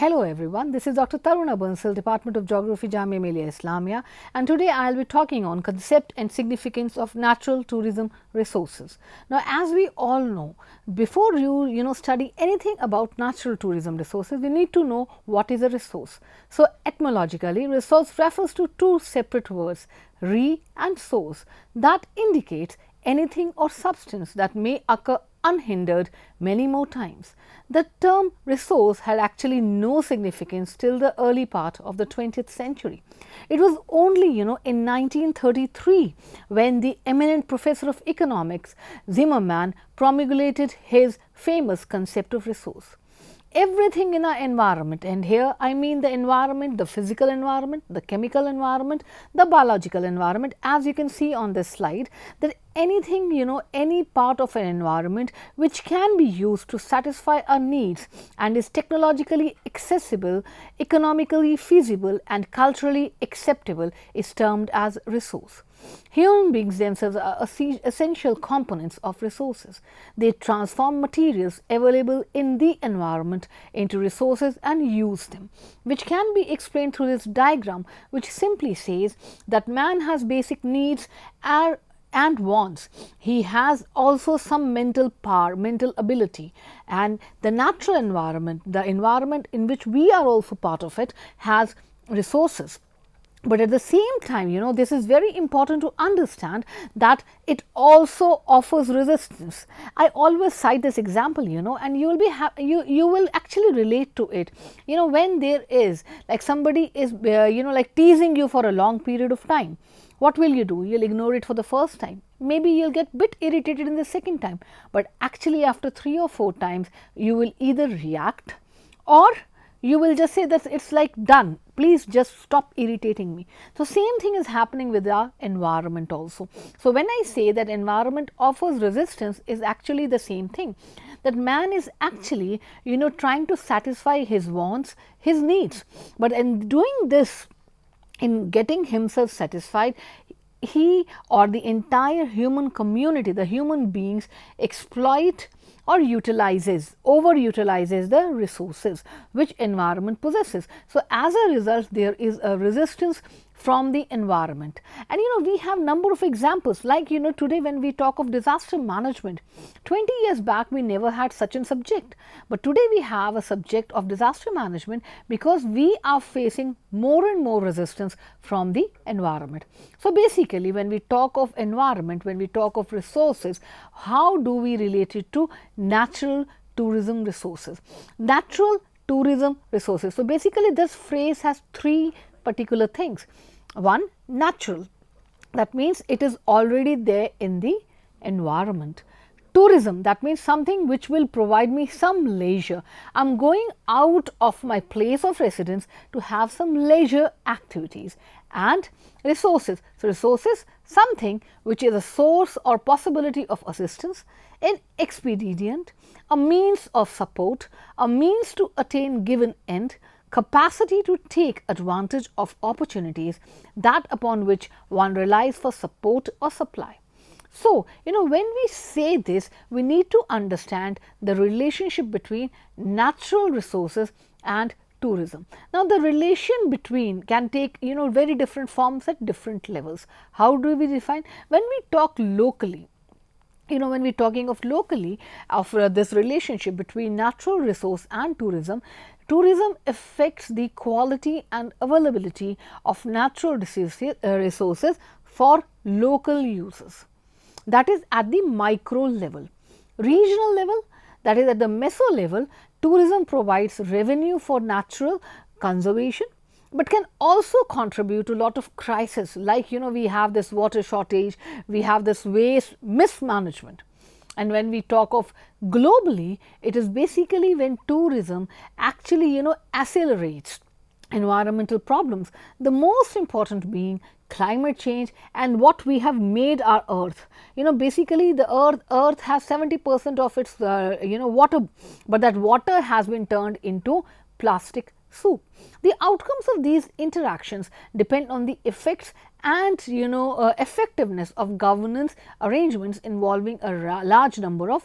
Hello everyone, this is Dr. Taruna Bansal, Department of Geography, Jamia Millia Islamia, and today I will be talking on concept and significance of natural tourism resources. Now, as we all know, before you study anything about natural tourism resources, we need to know what is a resource. So, etymologically, resource refers to two separate words, re and source, that indicates anything or substance that may occur unhindered many more times. The term resource had actually no significance till the early part of the 20th century. It was only in 1933 when the eminent professor of economics Zimmermann promulgated his famous concept of resource. Everything in our environment, and here I mean the environment, the physical environment, the chemical environment, the biological environment, as you can see on this slide, that anything any part of an environment which can be used to satisfy our needs and is technologically accessible, economically feasible and culturally acceptable is termed as resource. Human beings themselves are essential components of resources. They transform materials available in the environment into resources and use them, which can be explained through this diagram, which simply says that man has basic needs and wants. He has also some mental power, mental ability, and the natural environment, the environment in which we are also part of it, has resources. But at the same time, this is very important to understand that it also offers resistance. I always cite this example, and you will be you will actually relate to it. When there is like somebody is like teasing you for a long period of time, what will you do? You'll ignore it for the first time. Maybe you'll get a bit irritated in the second time, but actually after 3 or 4 times, you will either react or you will just say that it's like done, please just stop irritating me. So, same thing is happening with our environment also. So, when I say that environment offers resistance is actually the same thing, that man is actually trying to satisfy his wants, his needs, but in doing this, in getting himself satisfied, he or the entire human community, the human beings exploit or overutilizes the resources which environment possesses. So, as a result, there is a resistance from the environment, and we have number of examples like today when we talk of disaster management. 20 years back we never had such a subject, but today we have a subject of disaster management because we are facing more and more resistance from the environment. So, basically when we talk of environment, when we talk of resources, how do we relate it to natural tourism resources? Natural tourism resources. So, basically this phrase has 3 particular things. One, natural, that means it is already there in the environment. Tourism, that means something which will provide me some leisure. I am going out of my place of residence to have some leisure activities. And resources, so resources, something which is a source or possibility of assistance, an expedient, a means of support, a means to attain given end, capacity to take advantage of opportunities, that upon which one relies for support or supply. So, when we say this, we need to understand the relationship between natural resources and tourism. Now, the relation between can take very different forms at different levels. How do we define? When we talk locally, when we are talking of locally of this relationship between natural resource and tourism, tourism affects the quality and availability of natural resources for local uses. That is at the micro level. Regional level, that is at the meso level, tourism provides revenue for natural conservation, but can also contribute to a lot of crisis, like we have this water shortage, we have this waste mismanagement. And when we talk of globally, it is basically when tourism actually accelerates environmental problems, the most important being climate change and what we have made our earth. Basically the earth has 70% of its water, but that water has been turned into plastic soup. The outcomes of these interactions depend on the effects and effectiveness of governance arrangements involving a large number of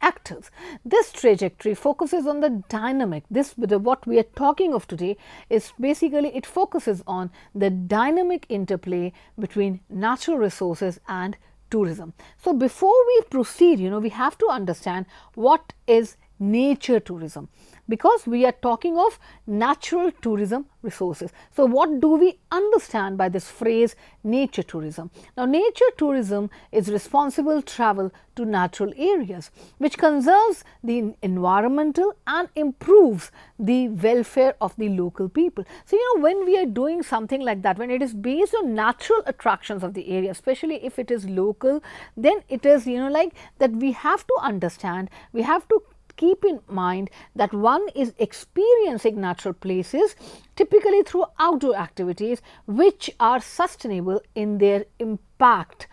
actors. This trajectory focuses on the dynamic. What we are talking of today is basically it focuses on the dynamic interplay between natural resources and tourism. So, before we proceed, we have to understand what is nature tourism, because we are talking of natural tourism resources. So, what do we understand by this phrase nature tourism? Now, nature tourism is responsible travel to natural areas which conserves the environmental and improves the welfare of the local people. So, when we are doing something like that, when it is based on natural attractions of the area, especially if it is local, then it is like that we have to understand, we have to keep in mind that one is experiencing natural places typically through outdoor activities which are sustainable in their impact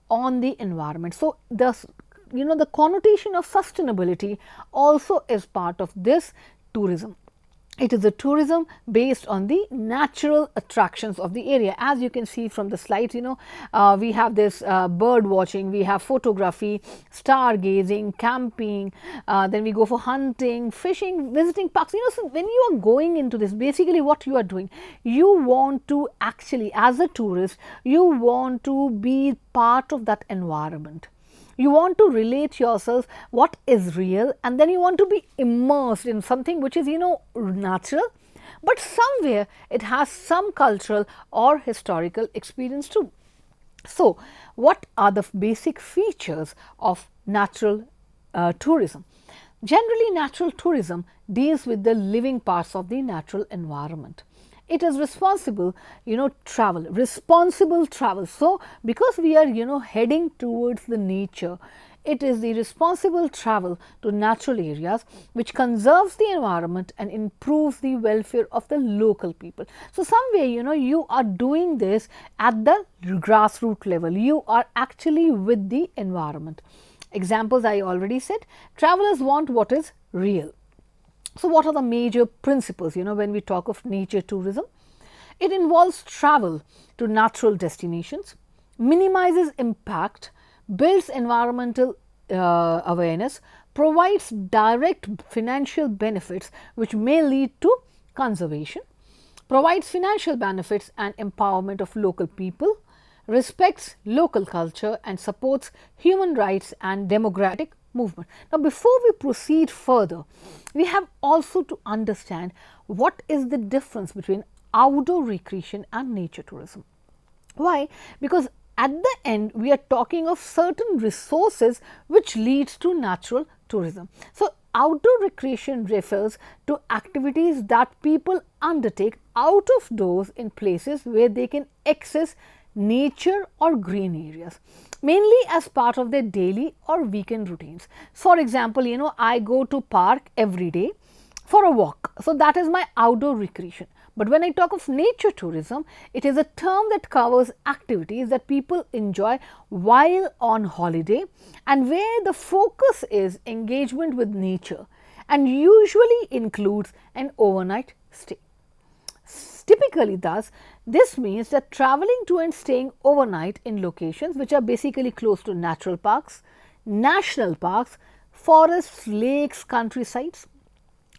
on the environment. So, the connotation of sustainability also is part of this tourism. It is a tourism based on the natural attractions of the area. As you can see from the slides, we have this bird watching, we have photography, stargazing, camping, then we go for hunting, fishing, visiting parks. So when you are going into this, basically what you are doing, you want to actually, as a tourist, you want to be part of that environment. You want to relate yourself what is real, and then you want to be immersed in something which is natural, but somewhere it has some cultural or historical experience too. So, what are the basic features of natural tourism? Generally, natural tourism deals with the living parts of the natural environment. It is responsible responsible travel. So, because we are heading towards the nature, it is the responsible travel to natural areas which conserves the environment and improves the welfare of the local people. So, somewhere you are doing this at the grassroots level, you are actually with the environment. Examples I already said, travelers want what is real. So, what are the major principles when we talk of nature tourism? It involves travel to natural destinations, minimizes impact, builds environmental awareness, provides direct financial benefits which may lead to conservation, provides financial benefits and empowerment of local people, respects local culture and supports human rights and democratic movement. Now, before we proceed further, we have also to understand what is the difference between outdoor recreation and nature tourism. Why? Because at the end we are talking of certain resources which leads to natural tourism. So, outdoor recreation refers to activities that people undertake out of doors in places where they can access nature or green areas, mainly as part of their daily or weekend routines. For example, I go to park every day for a walk. So, that is my outdoor recreation. But when I talk of nature tourism, it is a term that covers activities that people enjoy while on holiday and where the focus is engagement with nature and usually includes an overnight stay. Typically, thus, this means that traveling to and staying overnight in locations which are basically close to natural parks, national parks, forests, lakes, countrysides,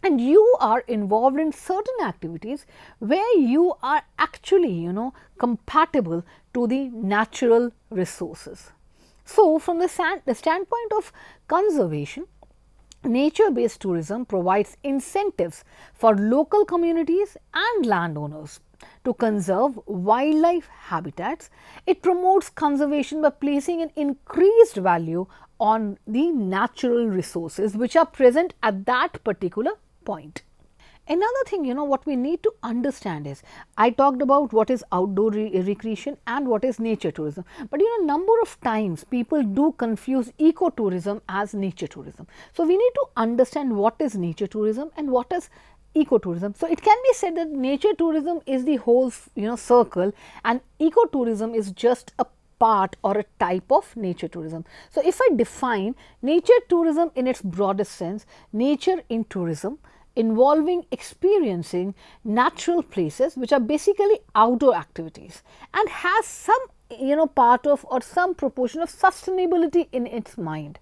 and you are involved in certain activities where you are actually compatible to the natural resources. So, from the standpoint of conservation, nature-based tourism provides incentives for local communities and landowners to conserve wildlife habitats. It promotes conservation by placing an increased value on the natural resources which are present at that particular point. Another thing, what we need to understand is, I talked about what is outdoor recreation and what is nature tourism, but number of times people do confuse ecotourism as nature tourism. So, we need to understand what is nature tourism and what is ecotourism. So, it can be said that nature tourism is the whole circle, and ecotourism is just a part or a type of nature tourism. So, if I define nature tourism in its broadest sense, nature in tourism involving experiencing natural places which are basically outdoor activities and has some part of or some proportion of sustainability in its mind.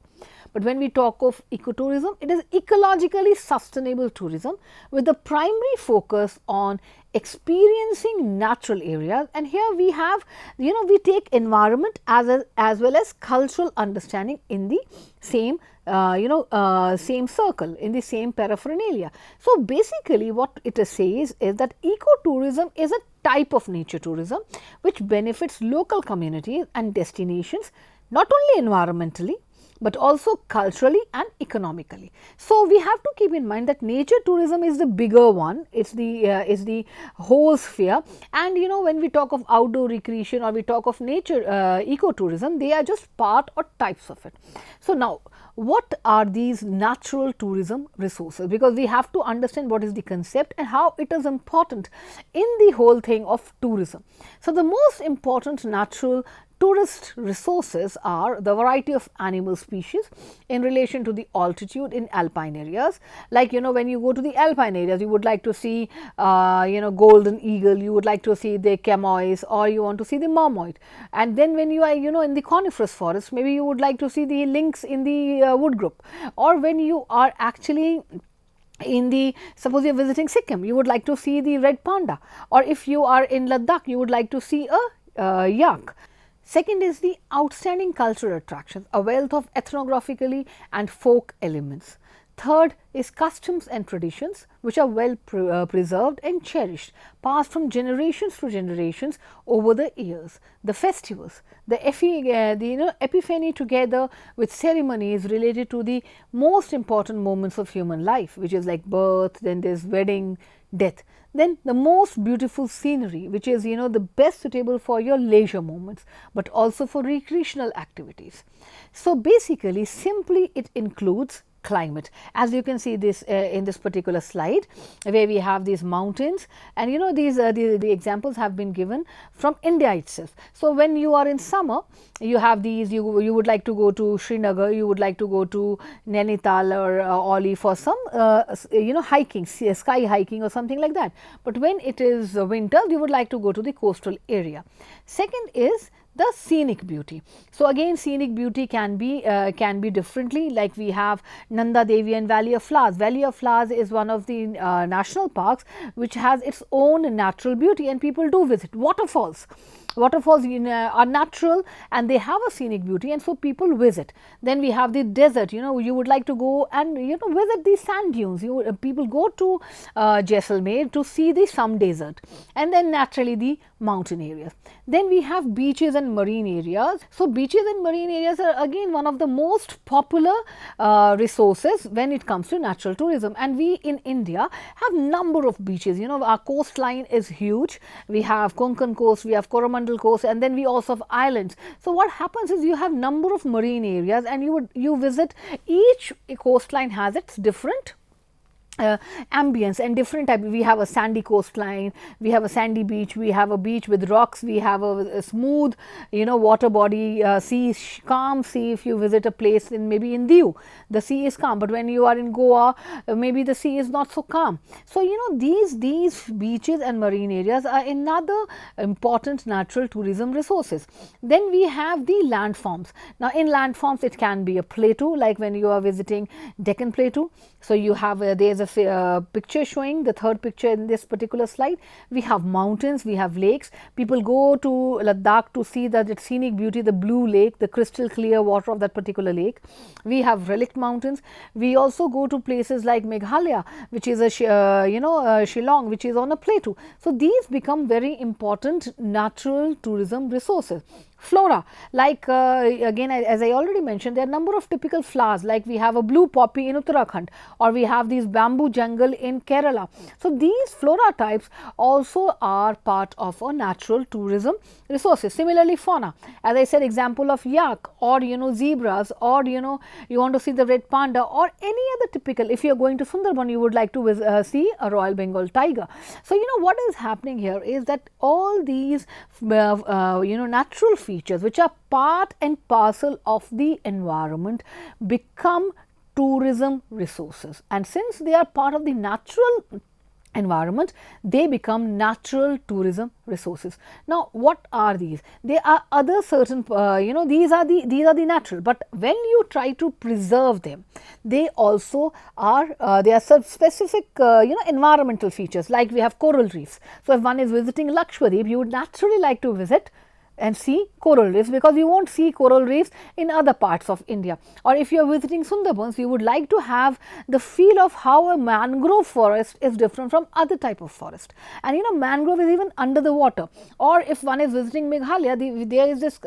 But when we talk of ecotourism, it is ecologically sustainable tourism with the primary focus on experiencing natural areas, and here we have we take environment as well as cultural understanding in the same same circle, in the same paraphernalia. So, basically what it says is that ecotourism is a type of nature tourism which benefits local communities and destinations not only environmentally but also culturally and economically. So, we have to keep in mind that nature tourism is the bigger one, it is the whole sphere, and when we talk of outdoor recreation or we talk of nature ecotourism, they are just part or types of it. So, now what are these natural tourism resources, because we have to understand what is the concept and how it is important in the whole thing of tourism. So, the most important natural tourist resources are the variety of animal species in relation to the altitude in alpine areas. Like when you go to the alpine areas, you would like to see golden eagle, you would like to see the chamois, or you want to see the marmot. And then when you are in the coniferous forest, maybe you would like to see the lynx in the wood group, or when you are actually in the, suppose you are visiting Sikkim, you would like to see the red panda, or if you are in Ladakh, you would like to see a yak. Second is the outstanding cultural attractions, a wealth of ethnographically and folk elements. Third is customs and traditions which are well preserved and cherished, passed from generations to generations over the years. The festivals, the epiphany together with ceremonies related to the most important moments of human life, which is like birth, then there is wedding, death. Then the most beautiful scenery, which is the best suitable for your leisure moments, but also for recreational activities. So, basically simply it includes climate, as you can see this in this particular slide, where we have these mountains, and these the examples have been given from India itself. So, when you are in summer, you have these, you would like to go to Srinagar, you would like to go to Nainital or Oli for some hiking, sky hiking or something like that. But when it is winter, you would like to go to the coastal area. Second is the scenic beauty. So, again scenic beauty can be differently, like we have Nanda Devi and Valley of Flowers. Valley of Flowers is one of the national parks which has its own natural beauty, and people do visit. Waterfalls are natural and they have a scenic beauty, and so people visit. Then we have the desert, you would like to go and visit the sand dunes. People go to Jaisalmer to see the some desert, and then naturally the mountain areas. Then we have beaches and marine areas. So, beaches and marine areas are again one of the most popular resources when it comes to natural tourism, and we in India have number of beaches. Our coastline is huge. We have Konkan coast, we have Coromandel coast, and then we also have islands. So, what happens is you have number of marine areas, and you visit, each coastline has its different ambience and different type. We have a sandy coastline, we have a sandy beach, we have a beach with rocks, we have a smooth water body, sea, calm sea. If you visit a place in maybe in Diu, the sea is calm, but when you are in Goa, maybe the sea is not so calm. So, these beaches and marine areas are another important natural tourism resources. Then we have the landforms. Now, in landforms it can be a plateau, like when you are visiting Deccan Plateau. So, you have there is a picture showing, the third picture in this particular slide. We have mountains, we have lakes. People go to Ladakh to see that scenic beauty, the blue lake, the crystal clear water of that particular lake. We have relict mountains. We also go to places like Meghalaya, which is a Shillong, which is on a plateau. So, these become very important natural tourism resources. Flora, like again, as I already mentioned, there are a number of typical flowers, like we have a blue poppy in Uttarakhand, or we have these bamboo jungle in Kerala. So these flora types also are part of a natural tourism resources. Similarly, fauna, as I said, example of yak, or zebras, or you want to see the red panda, or any other typical. If you are going to Sundarban, you would like to see a Royal Bengal tiger. So what is happening here is that all these natural features which are part and parcel of the environment become tourism resources, and since they are part of the natural environment, they become natural tourism resources. Now what are these? They are other certain these are the natural, but when you try to preserve them, they also are there are some specific environmental features, like we have coral reefs. So if one is visiting Lakshadweep, you would naturally like to visit and see coral reefs, because you won't see coral reefs in other parts of India. Or if you are visiting Sundarbans, you would like to have the feel of how a mangrove forest is different from other type of forest. And mangrove is even under the water. Or if one is visiting Meghalaya, there is this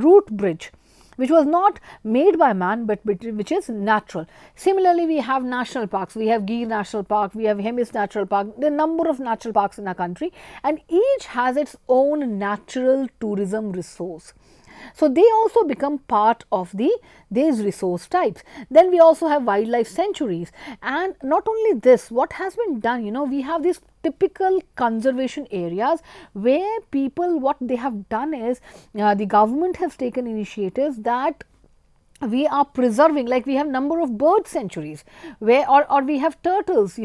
root bridge which was not made by man, but which is natural. Similarly, we have national parks. We have Gir National Park, we have Hemis Natural Park. There are a number of natural parks in our country, and each has its own natural tourism resource. So they also become part of these resource types. Then we also have wildlife sanctuaries, and not only this, what has been done, we have these typical conservation areas where people, what they have done is, the government has taken initiatives that we are preserving, like we have number of bird sanctuaries where, or we have turtles,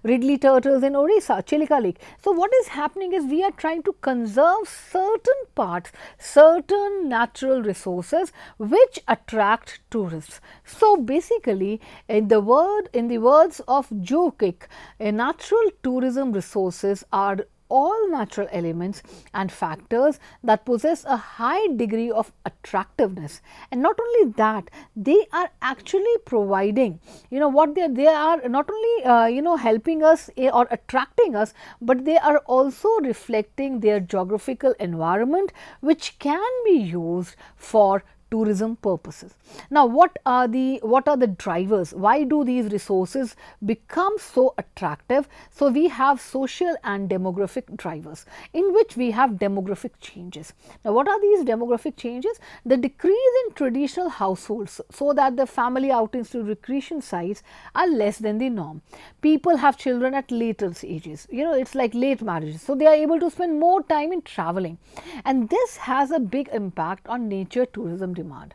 Ridley turtles in Orissa, Chilika Lake. So what is happening is we are trying to conserve certain parts, certain natural resources which attract tourists. So basically, in the words of Joe Kick, natural tourism resources are all natural elements and factors that possess a high degree of attractiveness. And not only that, they are actually providing, what they are not only helping us or attracting us, but they are also reflecting their geographical environment, which can be used for tourism purposes. Now what are the drivers? Why do these resources become so attractive? So we have social and demographic drivers, in which we have demographic changes. Now what are these demographic changes? The decrease in traditional households, so that the family outings to recreation sites are less than the norm. People have children at later ages, it's like late marriages, so they are able to spend more time in traveling, and this has a big impact on nature tourism demand.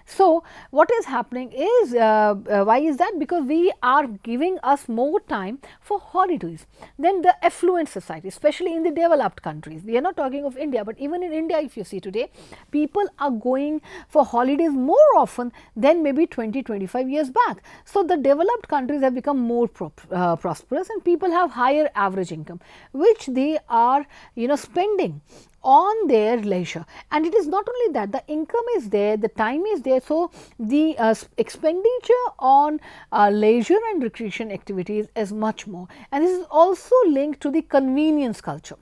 So what is happening is, why is that? Because we are giving us more time for holidays. Then the affluent society, especially in the developed countries, we are not talking of India, but even in India, if you see today, people are going for holidays more often than maybe 20-25 years back. So the developed countries have become more prosperous, and people have higher average income, which they are spending on their leisure. And it is not only that, the income is there, the time is there. So the expenditure on leisure and recreation activities is much more, and this is also linked to the convenience culture,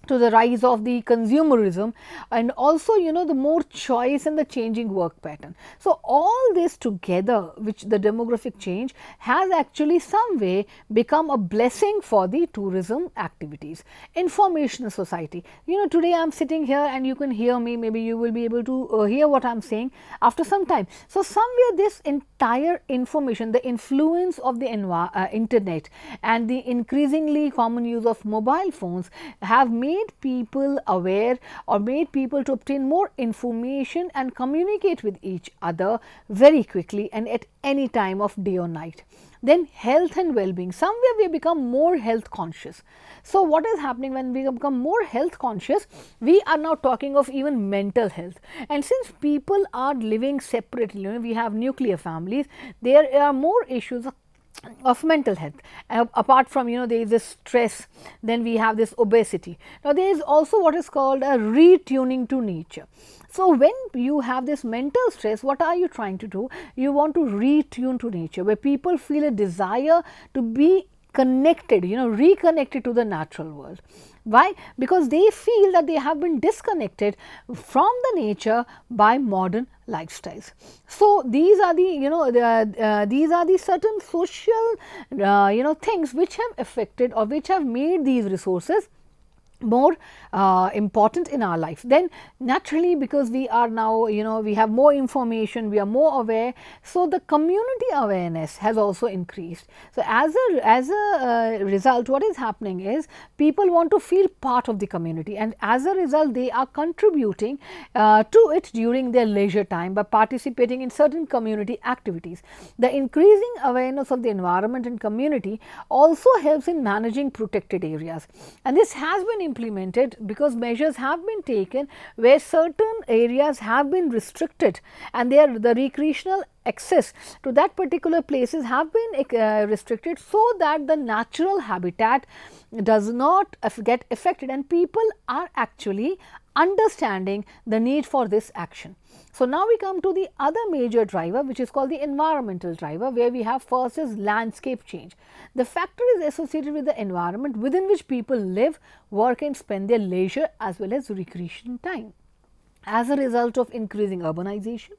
to the rise of the consumerism, and also the more choice and the changing work pattern. So all this together, which the demographic change has actually some way become a blessing for the tourism activities. Informational society, today I am sitting here and you can hear me, maybe you will be able to hear what I am saying after some time. So somewhere this entire information, the influence of the internet and the increasingly common use of mobile phones have made people aware, or made people to obtain more information and communicate with each other very quickly and at any time of day or night. Then health and well-being, somewhere we become more health conscious. So what is happening when we become more health conscious? We are now talking of even mental health, and since people are living separately, we have nuclear families, there are more issues of mental health. Apart from there is this stress, then we have this obesity. Now there is also what is called a retuning to nature. So when you have this mental stress, what are you trying to do? You want to retune to nature, where people feel a desire to be connected, reconnected to the natural world. Why? Because they feel that they have been disconnected from the nature by modern lifestyles. So, these are these are the certain social things which have affected or which have made these resources more important in our life. Then naturally, because we are now, we have more information, we are more aware, so the community awareness has also increased. So, as a result, what is happening is people want to feel part of the community, and as a result they are contributing to it during their leisure time by participating in certain community activities. The increasing awareness of the environment and community also helps in managing protected areas, and this has been implemented because measures have been taken where certain areas have been restricted, and the recreational access to that particular places have been restricted, so that the natural habitat does not get affected, and people are actually understanding the need for this action. So, now we come to the other major driver, which is called the environmental driver, where we have first is landscape change. The factor is associated with the environment within which people live, work and spend their leisure as well as recreation time. As a result of increasing urbanization,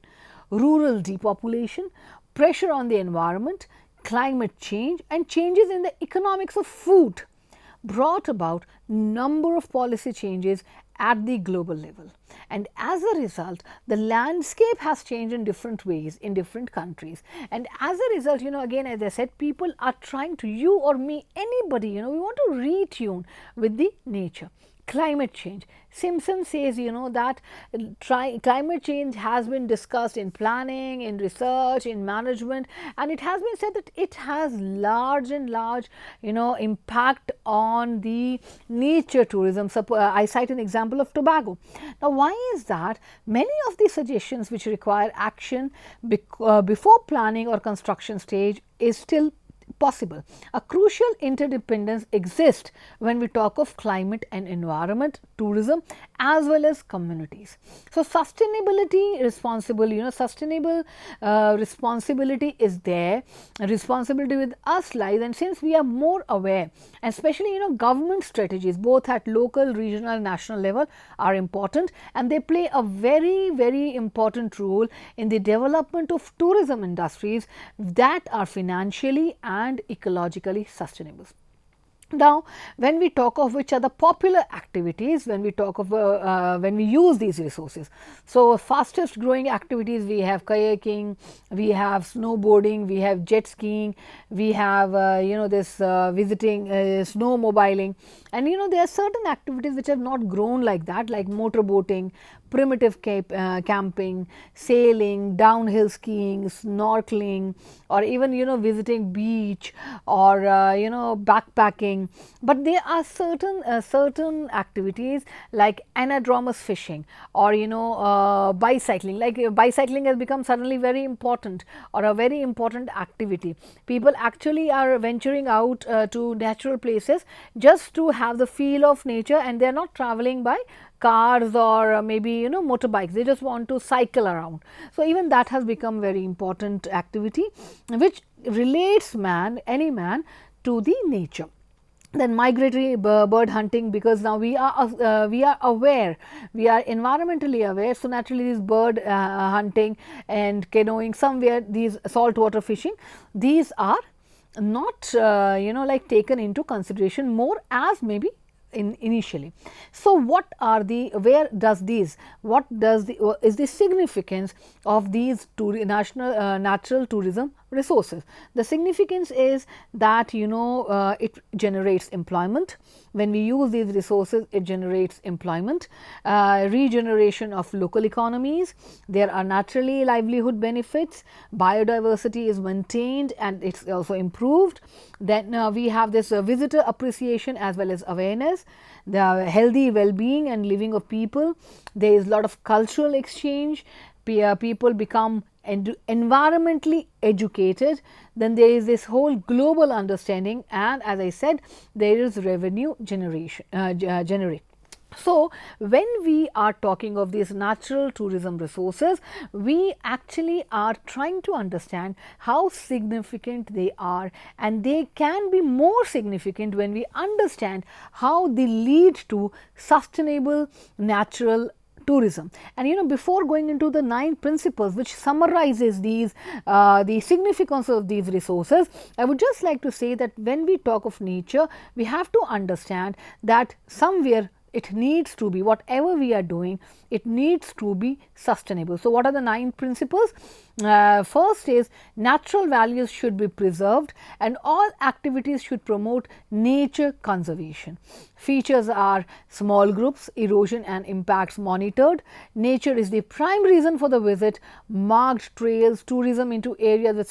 rural depopulation, pressure on the environment, climate change and changes in the economics of food brought about number of policy changes at the global level, and as a result the landscape has changed in different ways in different countries, and as a result, again, as I said, people are trying to, you or me, anybody, we want to retune with the nature. Climate change. Simpson says, that climate change has been discussed in planning, in research, in management, and it has been said that it has large, impact on the nature tourism. I cite an example of Tobago. Now, why is that? Many of the suggestions which require action before planning or construction stage is still possible. A crucial interdependence exists when we talk of climate and environment, tourism as well as communities. So, sustainability sustainable responsibility is there, responsibility with us lies, and since we are more aware, and especially government strategies both at local, regional and national level are important, and they play a very important role in the development of tourism industries that are financially and ecologically sustainable. Now, when we talk of which are the popular activities, when we talk of when we use these resources. So, fastest growing activities, we have kayaking, we have snowboarding, we have jet skiing, we have this visiting snowmobiling, and there are certain activities which have not grown like that, like motorboating, primitive camping, sailing, downhill skiing, snorkeling, or even visiting beach, or backpacking. But there are certain activities like anadromous fishing, or bicycling. Like bicycling has become suddenly very important, or a very important activity. People actually are venturing out to natural places just to have the feel of nature, and they are not traveling by cars or maybe motorbikes, they just want to cycle around. So, even that has become very important activity which relates any man to the nature. Then migratory bird hunting, because now we are aware, we are environmentally aware. So, naturally this bird hunting and canoeing, somewhere these saltwater fishing, these are not like taken into consideration more as maybe initially. So, what are the, where does these, what does the is the significance of these natural tourism resources? The significance is that it generates employment. When we use these resources, it generates employment, regeneration of local economies, there are naturally livelihood benefits, biodiversity is maintained and it is also improved. Then we have this visitor appreciation as well as awareness, the healthy well-being and living of people, there is a lot of cultural exchange, people become environmentally educated, then there is this whole global understanding, and as I said, there is revenue generation So, when we are talking of these natural tourism resources, we actually are trying to understand how significant they are, and they can be more significant when we understand how they lead to sustainable natural tourism. And before going into the 9 principles which summarizes these the significance of these resources, I would just like to say that when we talk of nature, we have to understand that somewhere it needs to be, whatever we are doing, it needs to be sustainable. So, what are the 9 principles? First is natural values should be preserved and all activities should promote nature conservation. Features are small groups, erosion and impacts monitored, nature is the prime reason for the visit, marked trails, tourism into areas with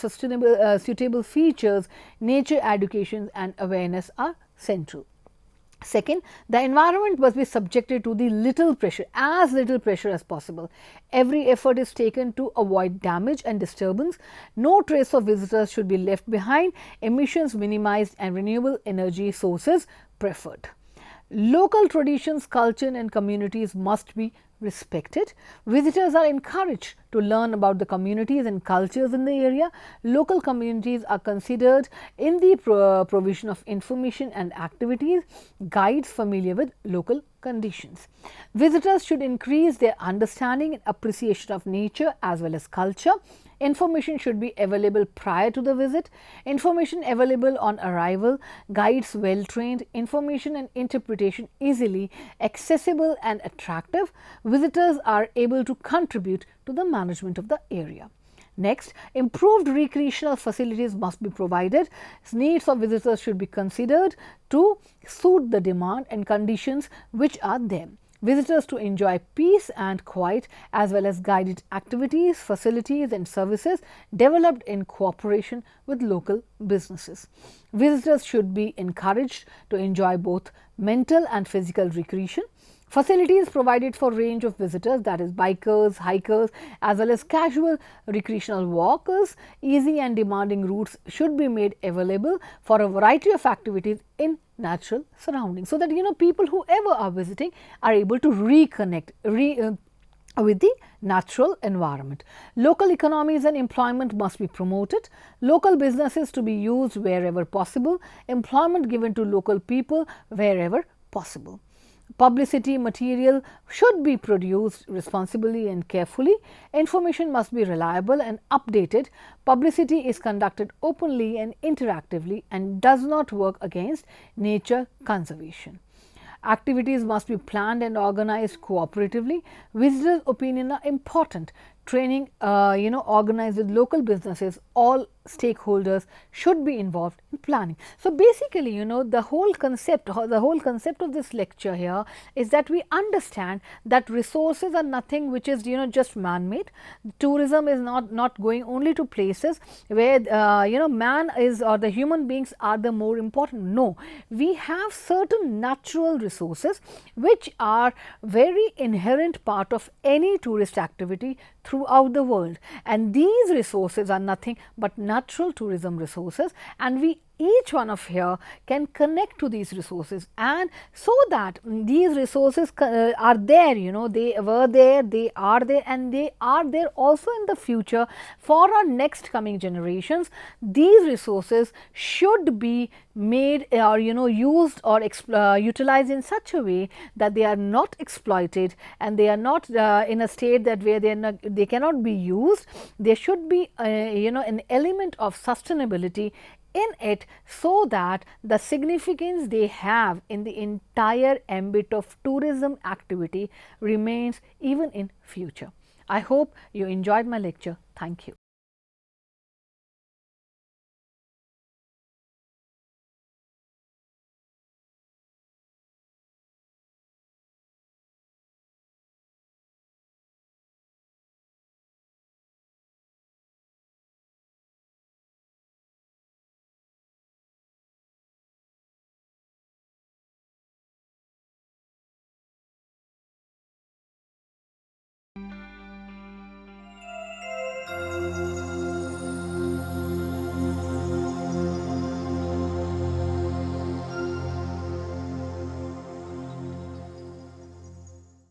suitable features, nature education and awareness are central. Second, the environment must be subjected to the little pressure as possible. Every effort is taken to avoid damage and disturbance. No trace of visitors should be left behind, emissions minimized and renewable energy sources preferred. Local traditions, culture and communities must be respected. Visitors are encouraged to learn about the communities and cultures in the area. Local communities are considered in the provision of information and activities, guides familiar with local conditions. Visitors should increase their understanding and appreciation of nature as well as culture. Information should be available prior to the visit, information available on arrival, guides well trained, information and interpretation easily accessible and attractive. Visitors are able to contribute to the management of the area. Next, improved recreational facilities must be provided. Needs of visitors should be considered to suit the demand and conditions which are there. Visitors to enjoy peace and quiet as well as guided activities, facilities and services developed in cooperation with local businesses. Visitors should be encouraged to enjoy both mental and physical recreation. Facilities provided for range of visitors, that is bikers, hikers as well as casual recreational walkers, easy and demanding routes should be made available for a variety of activities in natural surroundings, so that people whoever are visiting are able to reconnect with the natural environment. Local economies and employment must be promoted. Local businesses to be used wherever possible. Employment given to local people wherever possible. Publicity material should be produced responsibly and carefully. Information must be reliable and updated. Publicity is conducted openly and interactively and does not work against nature conservation. Activities must be planned and organized cooperatively. Visitors' opinion are important. Training, organized with local businesses, all stakeholders should be involved in planning. So, basically, the whole concept of this lecture here is that we understand that resources are nothing which is just man-made. Tourism is not going only to places where man is or the human beings are the more important. No, we have certain natural resources which are very inherent part of any tourist activity throughout the world, and these resources are nothing but natural tourism resources, and we each one of here can connect to these resources, and so that these resources are there, they were there, they are there, and they are there also in the future for our next coming generations. These resources should be made or used or utilized in such a way that they are not exploited and they are not in a state that where they cannot be used. There should be an element of sustainability in it, so that the significance they have in the entire ambit of tourism activity remains even in future. I hope you enjoyed my lecture. Thank you.